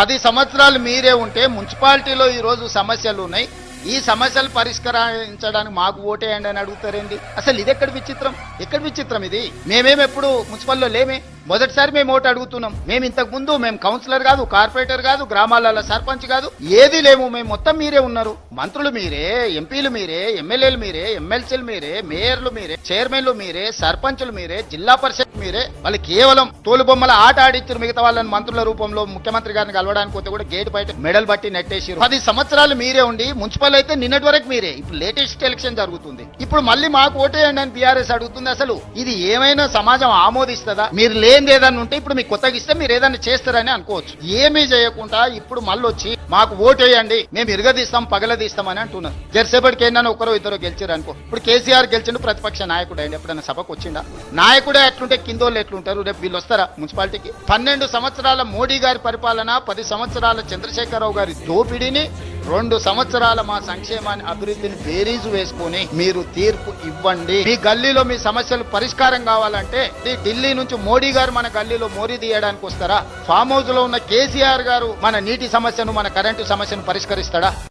10 సంవత్సరాలు మీరే ఉంటే మున్సిపాలిటీలో ఈ రోజు సమస్యలు ఉన్నాయి, ఈ సమస్యలు పరిష్కరించడానికి మాకు ఓటేయండి అని అడుగుతారేంటి? అసలు ఇది ఎక్కడ విచిత్రం ఇది? మేమేం ఎప్పుడు మున్సిపల్లో లేమే, మొదటిసారి మేము ఓటు అడుగుతున్నాం. మేము ఇంతకు ముందు మేము కౌన్సిలర్ కాదు, కార్పొరేటర్ కాదు, గ్రామాలలో సర్పంచ్ కాదు, ఏది లేము. మేము మొత్తం మీరే ఉన్నారు. మంత్రులు మీరే, ఎంపీలు మీరే, ఎమ్మెల్యేలు మీరే, ఎమ్మెల్సీలు మీరే, మేయర్లు మీరే, చైర్మన్లు మీరే, సర్పంచులు మీరే, జిల్లా పరిషత్ మీరే. వాళ్ళు కేవలం తోలుబొమ్మల ఆట ఆడిచ్చారు. మిగతా వాళ్ళని మంత్రుల రూపంలో ముఖ్యమంత్రి గారిని కలవడానికి పోతే కూడా గేట్ బయట మెడల్ బట్టి నెట్టేసారు. 10 సంవత్సరాలు మీరే ఉండి మున్సిపల్ అయితే నిన్నటి వరకు మీరే. ఇప్పుడు లేటెస్ట్ ఎలక్షన్ జరుగుతుంది, ఇప్పుడు మళ్ళీ మాకు ఓటేయండి అని బీఆర్ఎస్ అడుగుతుంది. అసలు ఇది ఏమైనా సమాజం ఆమోదిస్తుందా? మీరు లేని ఏదన్నా ఉంటే ఇప్పుడు మీకు కొత్తగా ఇస్తే మీరు ఏదైనా చేస్తారని అనుకోవచ్చు. ఏమీ చేయకుండా ఇప్పుడు మళ్ళీ వచ్చి మాకు ఓటేయండి, మేము ఇరగదీస్తాం, పగలదీస్తామని అంటున్నారు. జెర్సేపటికి ఏంటన్నా ఒకరో ఇద్దరు గెలిచారు అనుకో. ఇప్పుడు కేసీఆర్ గెలిచిండు, ప్రతిపక్ష నాయకుడు అయింది. ఎప్పుడైనా సభకు వచ్చిండా? నాయకుడే ఎట్లుంటే కిందోళ్ళు ఎట్లుంటారు? రేపు వీళ్ళు వస్తారా మున్సిపాలిటీకి? 12 సంవత్సరాల మోడీ గారి పరిపాలన, 10 సంవత్సరాల చంద్రశేఖరరావు గారి దోపిడీని, 2 సంవత్సరాల మా సంక్షేమాన్ని, అభివృద్ధిని బేరీజు వేసుకొని మీరు తీర్పు ఇవ్వండి. మీ గల్లీలో మీ సమస్యలు పరిష్కారం కావాలంటే ఢిల్లీ నుంచి మోడీ గారు మన గల్లీలో మోరీ తీయడానికి వస్తారా? ఫామ్ హౌస్ లో ఉన్న కేసీఆర్ గారు మన నీటి సమస్యను, మన కరెంటు సమస్యను పరిష్కరిస్తాడా?